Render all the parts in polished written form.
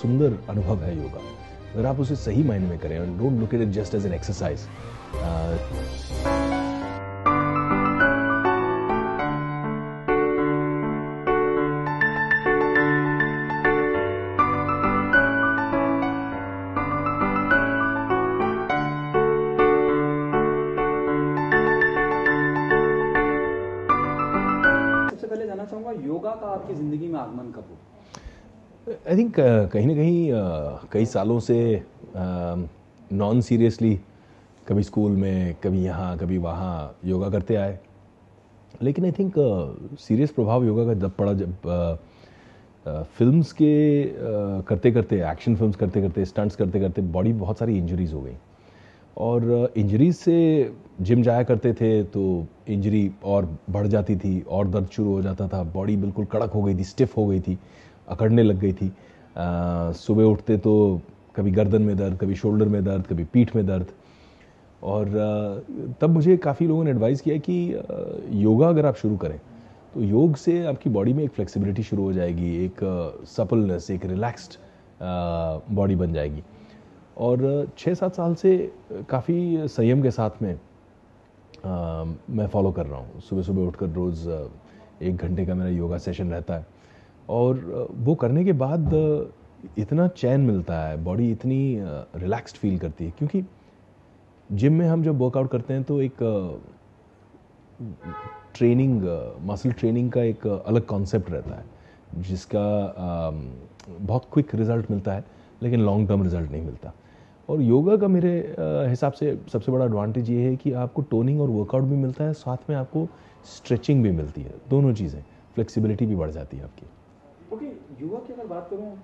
सुंदर अनुभव है योगा। अगर आप उसे सही मायने में करें, don't look at it just as an exercise. सबसे पहले जानना चाहूँगा, योगा का आपकी ज़िंदगी में आगमन कब हुआ? आई थिंक कहीं ना कहीं कई सालों से नॉन सीरियसली कभी स्कूल में, कभी यहाँ कभी वहाँ योगा करते आए। लेकिन आई थिंक सीरियस प्रभाव योगा का जब पड़ा, जब फिल्म्स के करते करते, एक्शन फिल्म्स करते करते, स्टंट्स करते करते बॉडी बहुत सारी इंजरीज हो गई। और इंजरीज से जिम जाया करते थे तो इंजरी और बढ़ जाती थी और दर्द शुरू हो जाता था। बॉडी बिल्कुल कड़क हो गई थी, स्टिफ हो गई थी, अकड़ने लग गई थी। सुबह उठते तो कभी गर्दन में दर्द, कभी शोल्डर में दर्द, कभी पीठ में दर्द। और तब मुझे काफ़ी लोगों ने एडवाइस किया कि योगा अगर आप शुरू करें तो योग से आपकी बॉडी में एक फ्लेक्सिबिलिटी शुरू हो जाएगी, एक सपलनेस, एक रिलैक्स्ड बॉडी बन जाएगी। और 6-7 साल से काफ़ी संयम के साथ में मैं फॉलो कर रहा हूँ। सुबह सुबह उठकर रोज़ 1 घंटे का मेरा योगा सेशन रहता है। और वो करने के बाद इतना चैन मिलता है, बॉडी इतनी रिलैक्स्ड फील करती है। क्योंकि जिम में हम जब वर्कआउट करते हैं तो एक ट्रेनिंग, मसल ट्रेनिंग का एक अलग कॉन्सेप्ट रहता है जिसका बहुत क्विक रिजल्ट मिलता है, लेकिन लॉन्ग टर्म रिजल्ट नहीं मिलता। और योगा का मेरे हिसाब से सबसे बड़ा एडवांटेज ये है कि आपको टोनिंग और वर्कआउट भी मिलता है, साथ में आपको स्ट्रेचिंग भी मिलती है, दोनों चीज़ें, फ्लेक्सिबिलिटी भी बढ़ जाती है आपकी। ओके, योगा की अगर बात करूँ,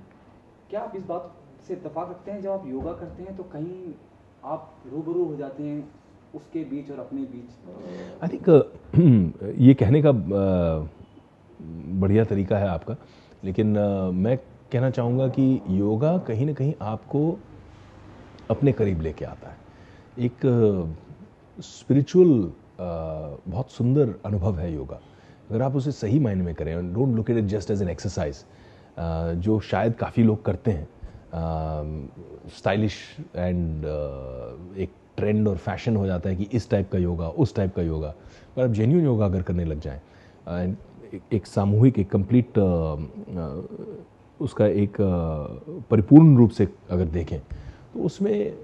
क्या आप इस बात से इत्तेफाक रखते हैं जब आप योगा करते हैं तो कहीं आप रूबरू हो जाते हैं उसके बीच और अपने बीच? आई थिंक ये कहने का बढ़िया तरीका है आपका, लेकिन मैं कहना चाहूँगा कि योगा कहीं ना कहीं आपको अपने करीब लेके आता है। एक स्पिरिचुअल बहुत सुंदर अनुभव है योगा। अगर आप उसे सही मायने में करें, don't look at it just as an exercise, जो शायद काफ़ी लोग करते हैं, स्टाइलिश एंड एक ट्रेंड और फैशन हो जाता है कि इस टाइप का योगा, उस टाइप का योगा। पर आप जेन्युइन योगा अगर करने लग जाएं, एक सामूहिक, एक कंप्लीट उसका एक परिपूर्ण रूप से अगर देखें तो उसमें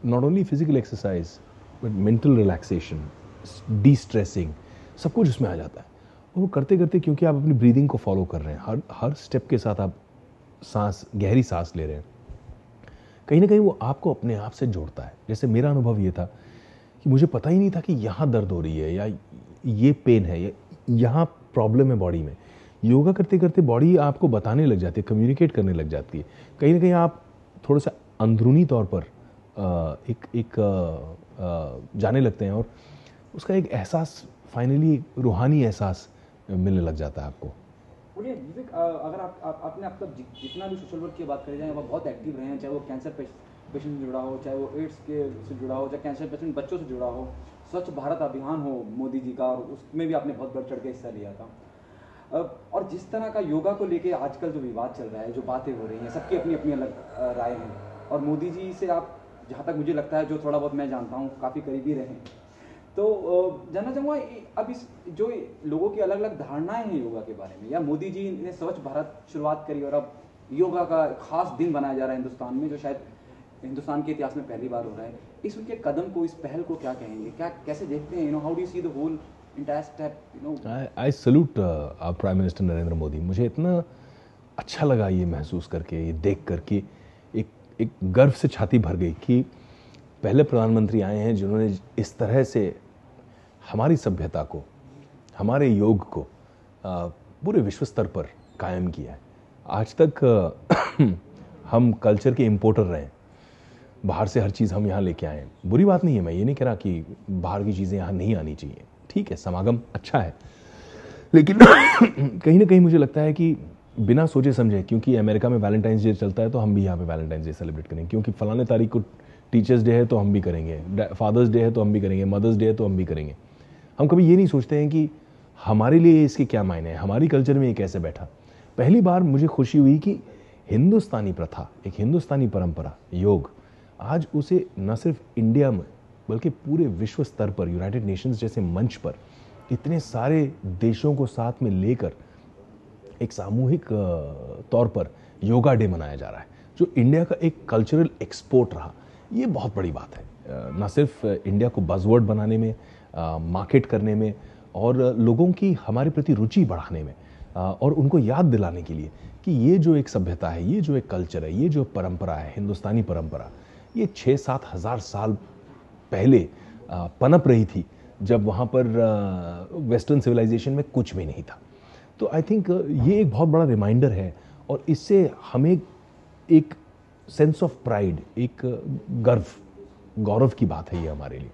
not only physical exercise but mental relaxation, D stressing, सब कुछ उसमें आ जाता है। और वो करते करते, क्योंकि आप अपनी ब्रीदिंग को फॉलो कर रहे हैं, हर स्टेप के साथ आप सांस, गहरी सांस ले रहे हैं, कहीं ना कहीं वो आपको अपने आप से जोड़ता है। जैसे मेरा अनुभव ये था कि मुझे पता ही नहीं था कि यहाँ दर्द हो रही है या ये पेन है या यहाँ प्रॉब्लम है बॉडी में। योगा करते करते बॉडी आपको बताने लग जाती है, कम्युनिकेट करने लग जाती है। कहीं ना कहीं आप थोड़ा सा अंदरूनी तौर पर जाने लगते हैं और उसका एक एहसास, फाइनली रूहानी एहसास मिलने लग जाता है आपको। बोलिए विवेक, अगर आपने अब तक जितना भी सोशल वर्क की बात करी जाए, वो बहुत एक्टिव रहे हैं, चाहे वो कैंसर पेशेंट से जुड़ा हो, चाहे वो एड्स के से जुड़ा हो, चाहे कैंसर पेशेंट बच्चों से जुड़ा हो, स्वच्छ भारत अभियान हो मोदी जी का, और उसमें भी आपने बहुत बढ़ चढ़ के हिस्सा लिया था। और जिस तरह का योगा को लेके आजकल जो विवाद चल रहा है, जो बातें हो रही हैं, सबकी अपनी अपनी अलग राय है। और मोदी जी से आप, जहाँ तक मुझे लगता है, जो थोड़ा बहुत मैं जानता हूँ, काफ़ी करीबी रहे। तो जानना चाहूँगा, अब इस जो लोगों की अलग अलग धारणाएं हैं योगा के बारे में, या मोदी जी ने स्वच्छ भारत शुरुआत करी और अब योगा का खास दिन बनाया जा रहा है हिंदुस्तान में, जो शायद हिंदुस्तान के इतिहास में पहली बार हो रहा है, इस उनके कदम को, इस पहल को क्या कहेंगे, क्या कैसे देखते हैं? How do you see the whole entire step? I salute our prime minister Narendra Modi. मुझे इतना अच्छा लगा ये महसूस करके, ये देख करके एक गर्व से छाती भर गई कि पहले प्रधानमंत्री आए हैं जिन्होंने इस तरह से हमारी सभ्यता को, हमारे योग को पूरे विश्व स्तर पर कायम किया है। आज तक हम कल्चर के इम्पोर्टर रहे हैं, बाहर से हर चीज़ हम यहाँ लेके आए हैं। बुरी बात नहीं है, मैं ये नहीं कह रहा कि बाहर की चीज़ें यहाँ नहीं आनी चाहिए, ठीक है, समागम अच्छा है, लेकिन कहीं ना कहीं मुझे लगता है कि बिना सोचे समझे, क्योंकि अमेरिका में वैलेंटाइंस डे चलता है तो हम भी यहाँ पे वैलेंटाइंस डे सेलिब्रेट करेंगे, क्योंकि फलाने तारीख को टीचर्स डे है तो हम भी करेंगे, फादर्स डे है तो हम भी करेंगे, मदर्स डे है तो हम भी करेंगे। हम कभी ये नहीं सोचते हैं कि हमारे लिए इसके क्या मायने हैं, हमारी कल्चर में ये कैसे बैठा। पहली बार मुझे खुशी हुई कि हिंदुस्तानी प्रथा, एक हिंदुस्तानी परंपरा योग, आज उसे न सिर्फ इंडिया में बल्कि पूरे विश्व स्तर पर यूनाइटेड नेशंस जैसे मंच पर इतने सारे देशों को साथ में लेकर एक सामूहिक तौर पर योगा डे मनाया जा रहा है, जो इंडिया का एक कल्चरल एक्सपोर्ट रहा। ये बहुत बड़ी बात है, न सिर्फ इंडिया को बज़वर्ड बनाने में, मार्केट करने में और लोगों की हमारे प्रति रुचि बढ़ाने में और उनको याद दिलाने के लिए कि ये जो एक सभ्यता है, ये जो एक कल्चर है, ये जो परंपरा है, हिंदुस्तानी परंपरा, ये 6-7 हज़ार साल पहले पनप रही थी, जब वहाँ पर वेस्टर्न सिविलाइजेशन में कुछ भी नहीं था। तो आई थिंक ये एक बहुत बड़ा रिमाइंडर है और इससे हमें एक सेंस ऑफ प्राइड, एक गौरव की बात है ये हमारे लिए।